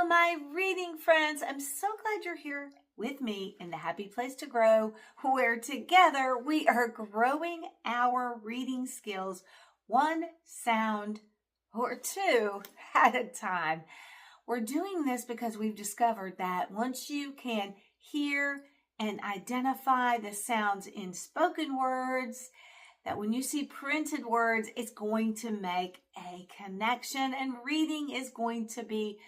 my reading friends. I'm so glad you're here with me in the Happy Place to Grow, where together we are growing our reading skills one sound or two at a time. We're doing this because we've discovered that once you can hear and identify the sounds in spoken words, that when you see printed words, it's going to make a connection, and reading is going to be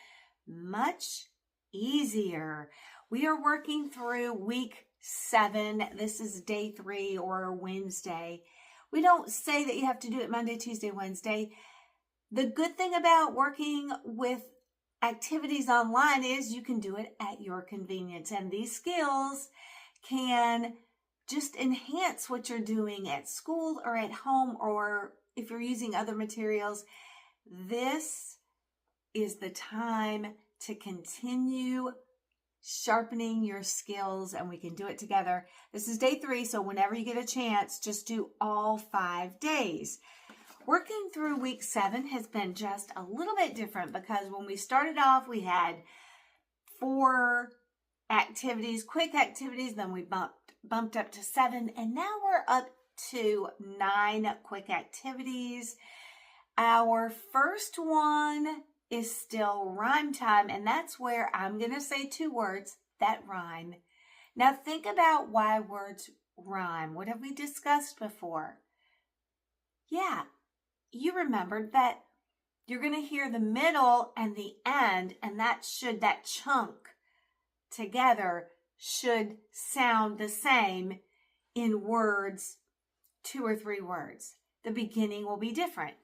much easier. We are working through week 7. This is day 3 or Wednesday. We don't say that you have to do it Monday, Tuesday, Wednesday. The good thing about working with activities online is you can do it at your convenience, and these skills can just enhance what you're doing at school or at home, or if you're using other materials. This is the time to continue sharpening your skills, and we can do it together. This is day 3, so whenever you get a chance, just do all 5 days. Working through week 7 has been just a little bit different because when we started off, we had 4 activities, quick activities, then we bumped up to 7, and now we're up to 9 quick activities. Our first one is still rhyme time, and that's where I'm going to say 2 words that rhyme. Now think about why words rhyme. What have we discussed before? Yeah, you remembered that you're going to hear the middle and the end, and that chunk together should sound the same in words, 2 or 3 words. The beginning will be different.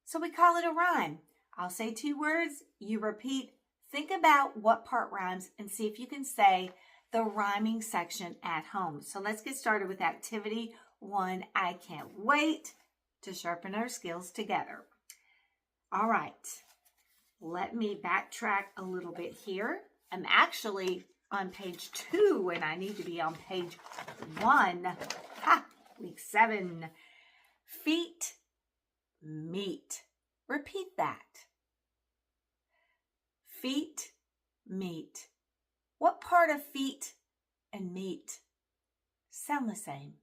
So we call it a rhyme. I'll say 2 words, you repeat. Think about what part rhymes and see if you can say the rhyming section at home. So let's get started with activity 1. I can't wait to sharpen our skills together. All right, let me backtrack a little bit here. I'm actually on page 2 and I need to be on page 1. Week 7. Feet meet. Repeat that. Feet meet. What part of feet and meet sound the same?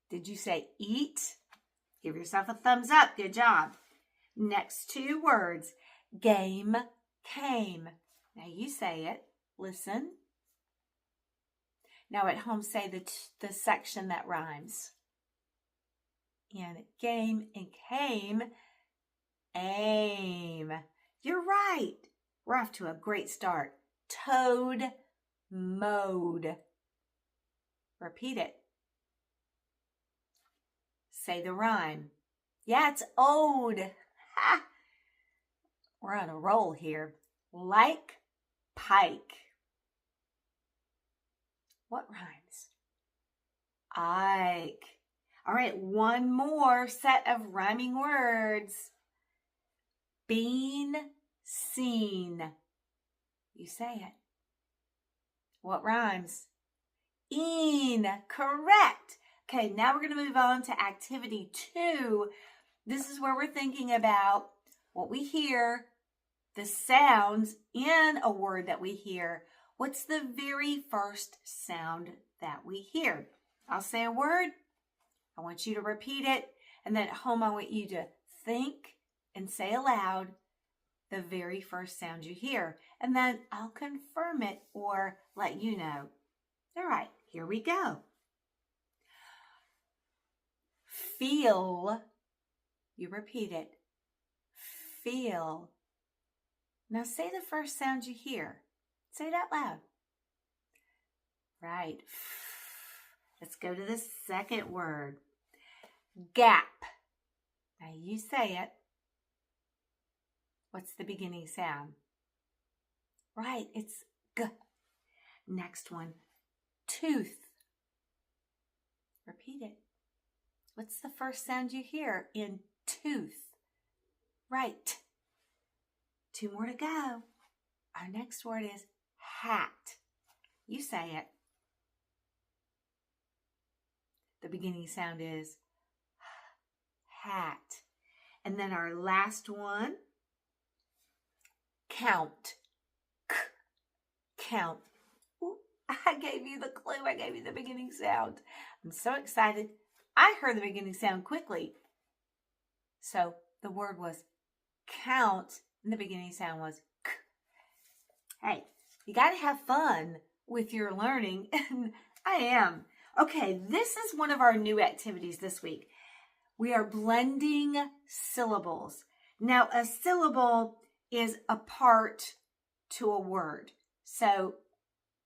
Did you say eat? Give yourself a thumbs up. Good job. Next 2 words. Game came. Now you say it. Listen. Now at home, say the section that rhymes. In game and came, aim. You're right. We're off to a great start. Toad mowed. Repeat it. Say the rhyme. Yeah, it's owed. Ha! We're on a roll here. Like pike. What rhymes? Ike. All right, one more set of rhyming words. Bean seen. You say it. What rhymes? Een. Correct. Okay, now we're going to move on to activity 2. This is where we're thinking about what we hear, the sounds in a word that we hear. What's the very first sound that we hear? I'll say a word. I want you to repeat it. And then at home, I want you to think and say aloud the very first sound you hear. And then I'll confirm it or let you know. All right, here we go. Feel. You repeat it. Feel. Now say the first sound you hear. Say it out loud. Right. Let's go to the second word. Gap. Now you say it. What's the beginning sound? Right, it's G. Next one. Tooth. Repeat it. What's the first sound you hear in tooth? Right. 2 more to go. Our next word is hat. You say it. The beginning sound is hat. And then our last one, count, count. Ooh, I gave you the clue. I gave you the beginning sound. I'm so excited. I heard the beginning sound quickly. So the word was count, and the beginning sound was k. Hey, you got to have fun with your learning, and I am. Okay, this is one of our new activities this week. We are blending syllables. Now, a syllable is a part to a word. So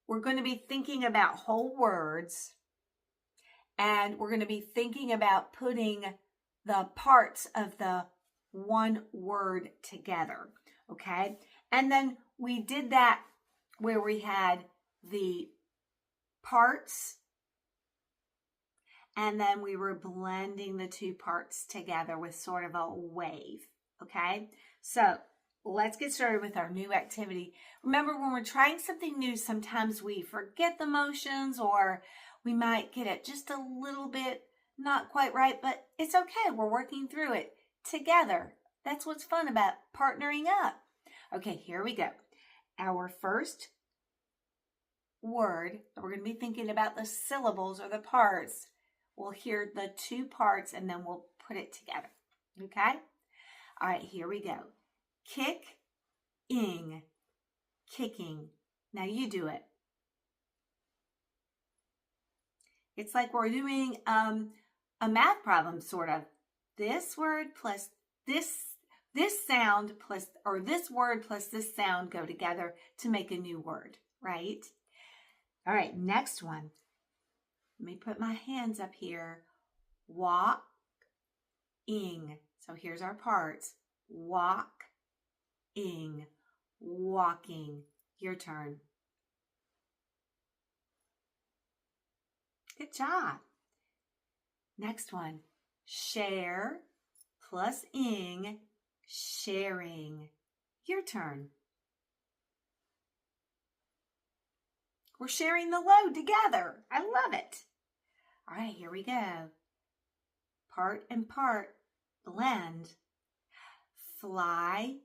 we're going to be thinking about whole words, and we're going to be thinking about putting the parts of the one word together, okay? And then we did that where we had the parts, and then we were blending the two parts together with sort of a wave, okay? So let's get started with our new activity. Remember, when we're trying something new, sometimes we forget the motions, or we might get it just a little bit not quite right, but it's okay. We're working through it together. That's what's fun about partnering up. Okay, here we go. Our first word, we're going to be thinking about the syllables or the parts. We'll hear the two parts and then we'll put it together. Okay? All right, here we go. Kick-ing, kicking. Now you do it. It's like we're doing a math problem, sort of. This word plus this sound plus, or this word plus this sound go together to make a new word, right? All right, next one. Let me put my hands up here. Walk-ing. So here's our parts. Walk-ing, walking. Your turn. Good job. Next one. Share plus ing, sharing. Your turn. We're sharing the load together. I love it. All right, here we go. Part and part, blend. Flying,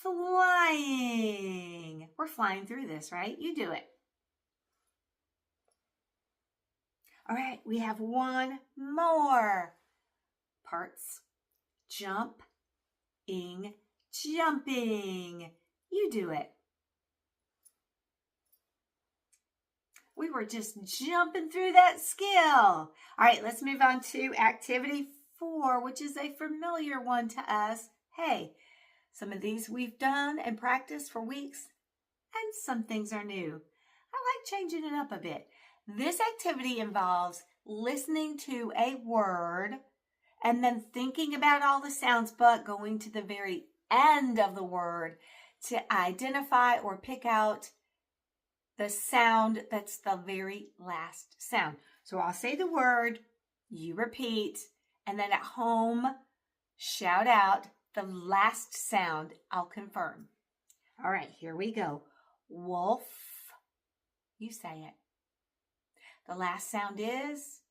flying. We're flying through this, right? You do it. All right, we have one more. Parts. Jump-ing, jumping. You do it. We were just jumping through that skill. All right, let's move on to activity 4, which is a familiar one to us. Hey, some of these we've done and practiced for weeks, and some things are new. I like changing it up a bit. This activity involves listening to a word and then thinking about all the sounds, but going to the very end of the word to identify or pick out the sound that's the very last sound. So I'll say the word, you repeat, and then at home, shout out the last sound. I'll confirm. All right, here we go. Wolf. You say it. The last sound is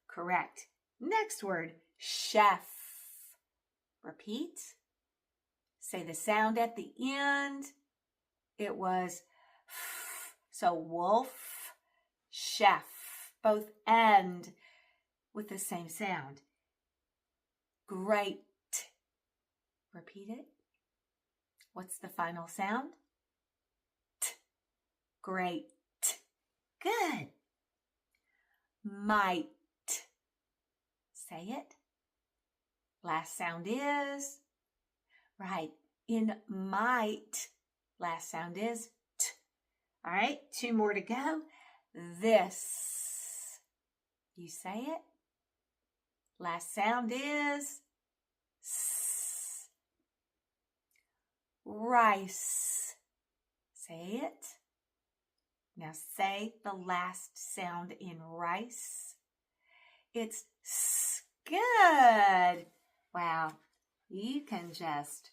correct. Next word, chef. Repeat. Say the sound at the end. It was so wolf, chef, both end with the same sound. Great. Repeat it. What's the final sound? T. Great. Good. Might. Say it. Last sound is right. In might. Last sound is t. All right, 2 more to go. This. You say it. Last sound is s. Rice. Say it. Now say the last sound in rice. It's s. Good. Wow. You can just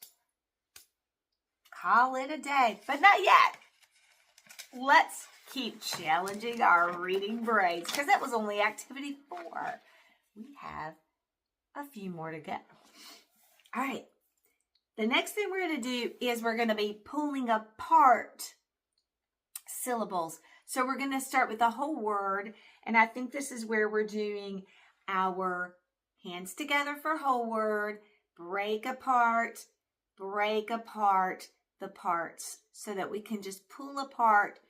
call it a day, but not yet. Let's keep challenging our reading brains because that was only activity 4. We have a few more to go. All right. The next thing we're going to do is we're going to be pulling apart syllables. So we're going to start with the whole word. And I think this is where we're doing our hands together for whole word, break apart the parts so that we can just pull apart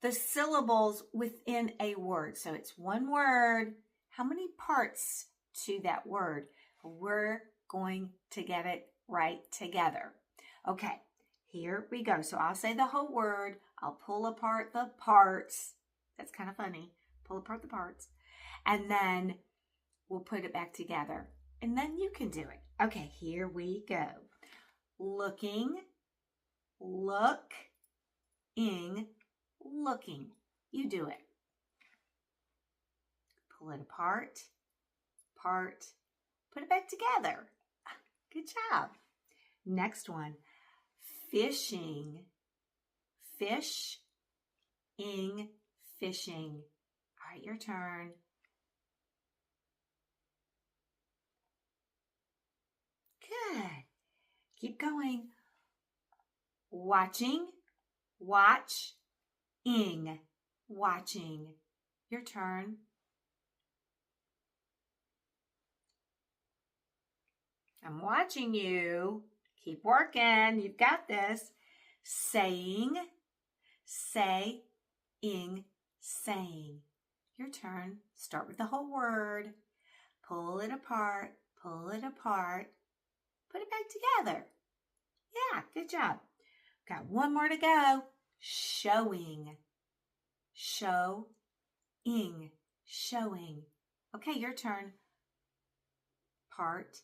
the syllables within a word. So it's one word. How many parts to that word? We're going to get it right together. Okay, here we go. So I'll say the whole word. I'll pull apart the parts. That's kind of funny. Pull apart the parts. And then we'll put it back together. And then you can do it. Okay, here we go. Looking, look-ing, looking. You do it. Pull it apart, put it back together. Good job. Next one. Fishing, fish-ing, fishing. All right, your turn. Good. Keep going. Watching, watch-ing, watching. Your turn. I'm watching you. Keep working. You've got this. Saying, saying, saying. Your turn. Start with the whole word. Pull it apart, put it back together. Yeah, good job. Got one more to go. Showing, showing, showing. Okay, your turn. Part,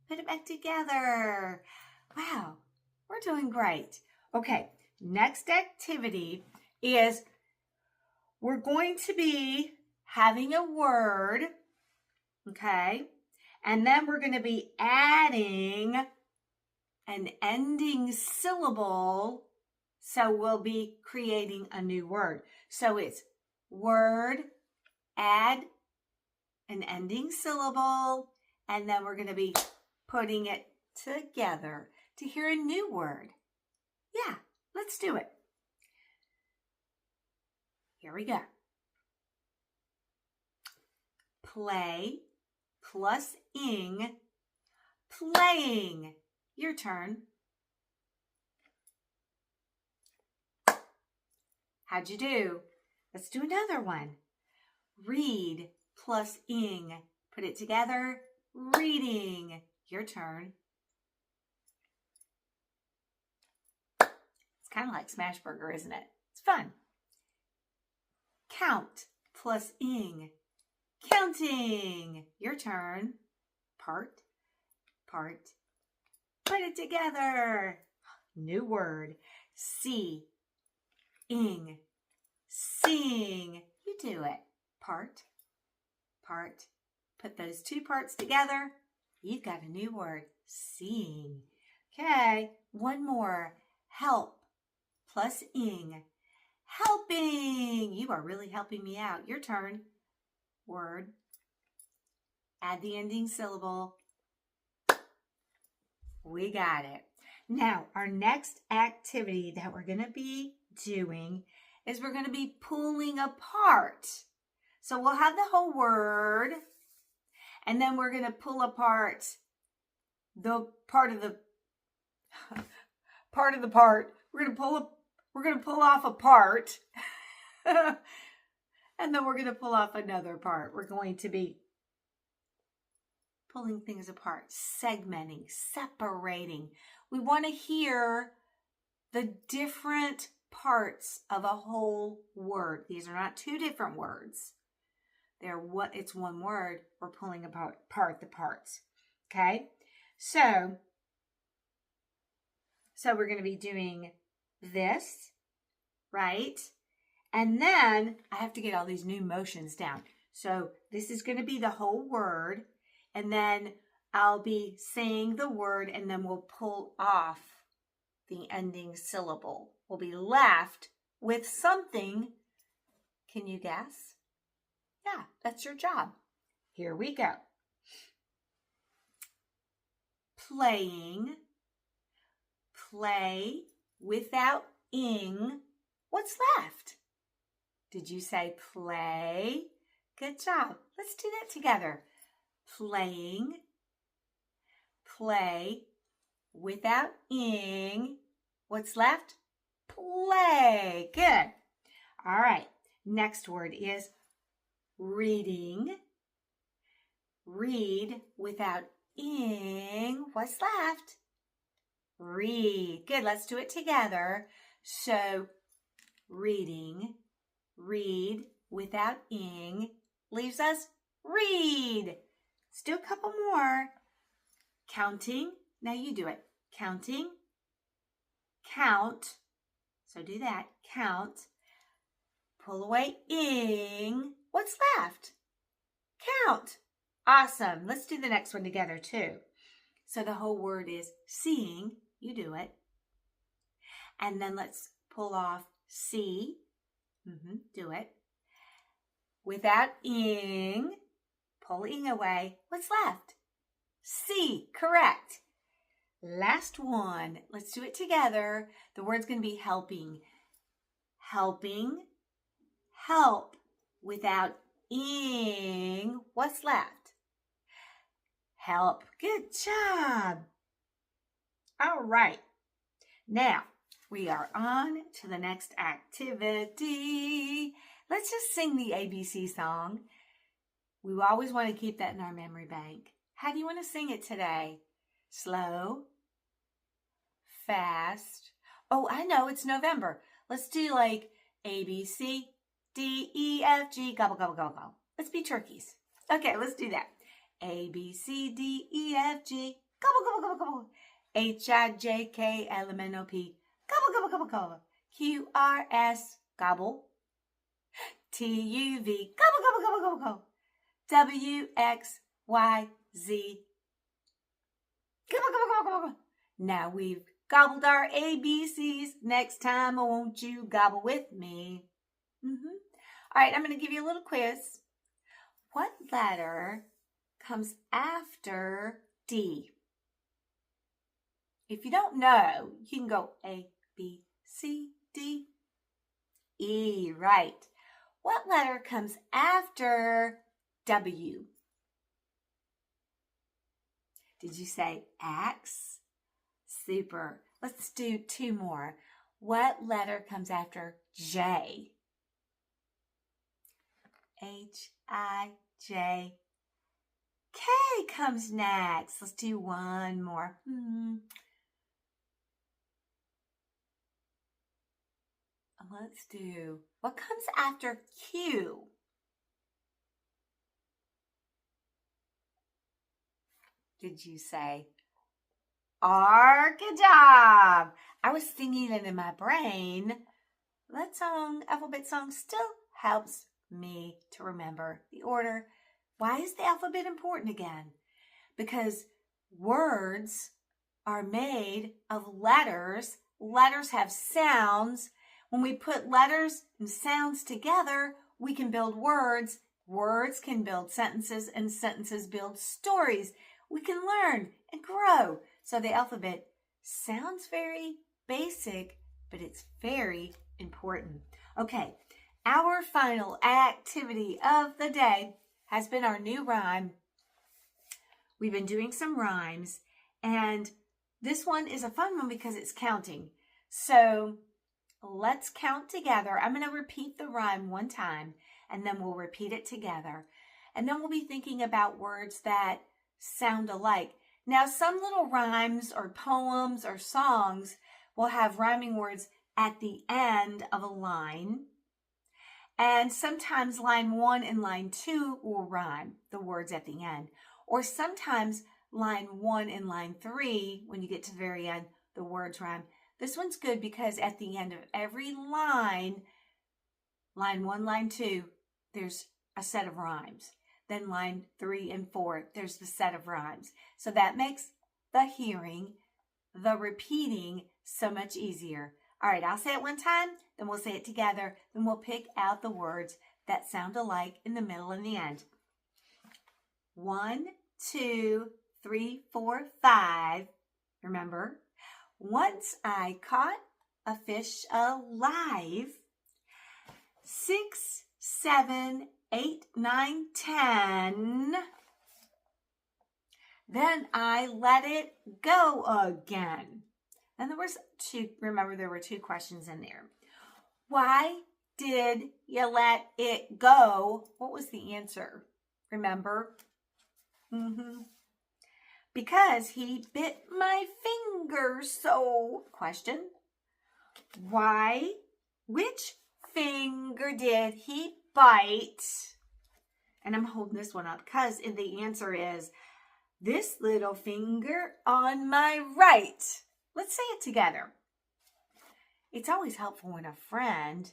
put it back together. Wow, we're doing great. Okay, next activity is we're going to be having a word, okay? And then we're going to be adding an ending syllable. So we'll be creating a new word. So it's word, add an ending syllable, and then we're going to be putting it together to hear a new word. Yeah, let's do it. Here we go. Play plus ing, playing. Your turn. How'd you do? Let's do another one. Read plus ing. Put it together. Reading. Your turn. It's kind of like Smashburger, isn't it? It's fun. Count plus ing. Counting. Your turn. Part. Put it together. New word. See. Ing. Sing. You do it. Part. Put those two parts together. You've got a new word. Seeing. Okay. One more. Help plus ing. Helping. You are really helping me out. Your turn. Word. Add the ending syllable. We got it. Now, our next activity that we're going to be doing is we're going to be pulling apart. So we'll have the whole word, and then we're going to pull apart the part of the part. We're going to pull off a part, and then we're going to pull off another part. We're going to be pulling things apart, segmenting, separating. We want to hear the different parts of a whole word. These are not two different words. It's one word. We're pulling apart the parts. Okay? So we're going to be doing this, right? And then I have to get all these new motions down. So this is going to be the whole word. And then I'll be saying the word, and then we'll pull off the ending syllable. We'll be left with something. Can you guess? Yeah, that's your job. Here we go. playing, play without ing. What's left? Did you say play? Good job. Let's do that together. Playing, play without ing. What's left? Play. Good. All right. Next word is reading. Read without ing. What's left? Read. Good. Let's do it together. So, reading, read without ing leaves us read. Let's do a couple more. Counting. Now you do it. Counting. Count. So do that. Count. Pull away ing. What's left? Count. Awesome. Let's do the next one together too. So the whole word is seeing. You do it. And then let's pull off see. Do it. Without ing. Pull ing away. What's left? See. Correct. Last one. Let's do it together. The word's going to be helping. Helping. Help. Without ing. What's left? Help. Good job. All right. Now, we are on to the next activity. Let's just sing the ABC song. We always want to keep that in our memory bank. How do you want to sing it today? Slow? Fast? Oh, I know, it's November. Let's do like A, B, C, D, E, F, G, gobble, gobble, gobble, gobble. Let's be turkeys. Okay, let's do that. A, B, C, D, E, F, G, gobble, gobble, gobble, gobble. H, I, J, K, L, M, N, O, P, gobble, gobble, gobble, gobble. Q, R, S, gobble. T, U, V, gobble, gobble, gobble, gobble, gobble. W, X, Y, Z, gobble, gobble, gobble, gobble. Now we've gobbled our ABCs. Next time, won't you gobble with me? All right, I'm going to give you a little quiz. What letter comes after D? If you don't know, you can go A, B, C, D, E. Right. What letter comes after W? Did you say X? Super. Let's do two more. What letter comes after J? H, I, J. K comes next. Let's do one more. Let's do, what comes after Q? Did you say R? Good job. I was singing it in my brain. That song, alphabet song, still helps me to remember the order. Why is the alphabet important again? Because words are made of letters. Letters have sounds. When we put letters and sounds together, we can build words. Words can build sentences, and sentences build stories. We can learn and grow. So the alphabet sounds very basic, but it's very important. Okay, our final activity of the day has been our new rhyme. We've been doing some rhymes, and this one is a fun one because it's counting. So let's count together. I'm going to repeat the rhyme one time, and then we'll repeat it together. And then we'll be thinking about words that sound alike. Now, some little rhymes or poems or songs will have rhyming words at the end of a line. And sometimes line 1 and line 2 will rhyme, the words at the end. Or sometimes line 1 and line 3, when you get to the very end, the words rhyme. This one's good because at the end of every line 1, line 2, there's a set of rhymes. Then line 3 and 4, there's the set of rhymes. So that makes the hearing, the repeating, so much easier. All right, I'll say it one time, then we'll say it together, then we'll pick out the words that sound alike in the middle and the end. 1, 2, 3, 4, 5. Remember? Once I caught a fish alive. 6, 7, 8, 9, 10. Then I let it go again. And there was remember there were 2 questions in there. Why did you let it go? What was the answer? Remember? Because he bit my finger. So, question. Why? Which finger did he bite? And I'm holding this one up because the answer is this little finger on my right. Let's say it together. It's always helpful when a friend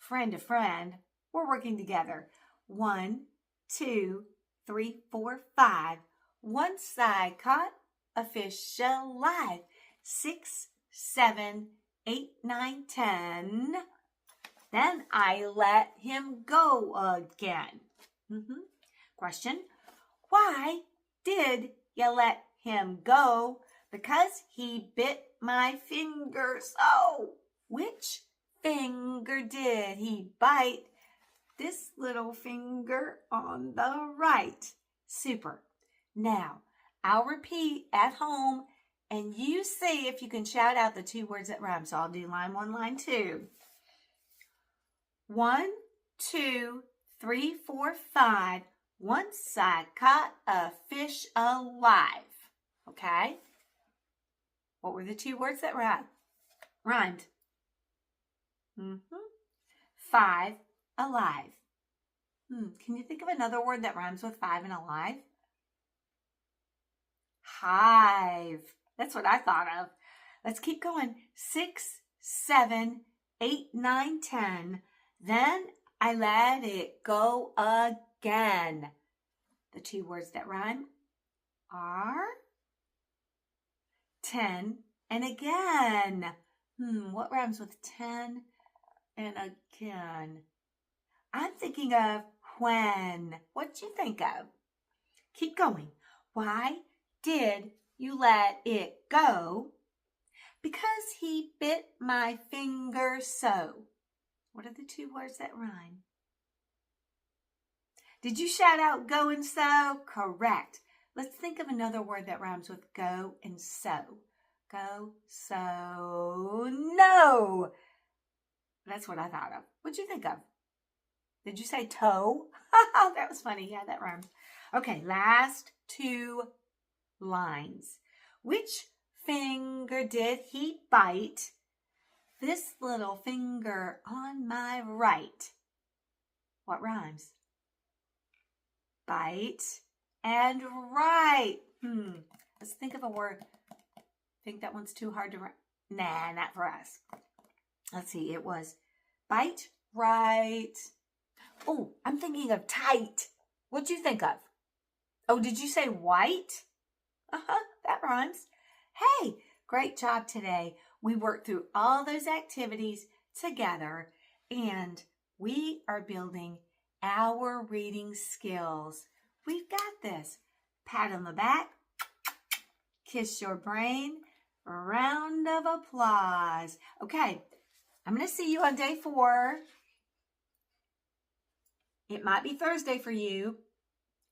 to friend, we're working together. 1, 2, 3, 4, 5. Once I caught a fish alive. 6, 7, 8, 9, 10. Then I let him go again. Question. Why did you let him go? Because he bit my finger. So, which finger did he bite? This little finger on the right. Super. Now, I'll repeat at home, and you see if you can shout out the 2 words that rhyme. So I'll do line 1, line 2. 1, 2, 3, 4, 5. Once I caught a fish alive. Okay? What were the 2 words that rhymed? 5, alive. Can you think of another word that rhymes with 5 and alive? Hive. That's what I thought of. Let's keep going. 6, 7, 8, 9, 10. Then I let it go again. The 2 words that rhyme are 10 and again. What rhymes with 10 and again? I'm thinking of when. What'd you think of? Keep going. Why did you let it go? Because he bit my finger so. What are the 2 words that rhyme? Did you shout out go and so? Correct. Let's think of another word that rhymes with go and so. Go, so, no. That's what I thought of. What'd you think of? Did you say toe? That was funny. Yeah, that rhymes. Okay, last 2 lines. Which finger did he bite? This little finger on my right. What rhymes? Bite and right. Let's think of a word. Think that one's too hard to write? Nah, not for us. Let's see. It was bite, right. Oh, I'm thinking of tight. What'd you think of? Oh, did you say white? That rhymes. Hey, great job today. We worked through all those activities together, and we are building our reading skills. We've got this. Pat on the back. Kiss your brain. A round of applause. Okay, I'm going to see you on day 4. It might be Thursday for you,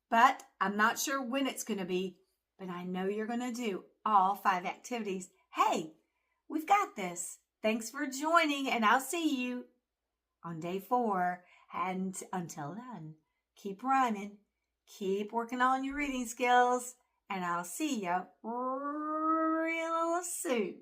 but I'm not sure when it's going to be, but I know you're going to do all 5 activities. Hey, we've got this. Thanks for joining, and I'll see you on day 4. And until then, keep rhyming, keep working on your reading skills, and I'll see you real soon.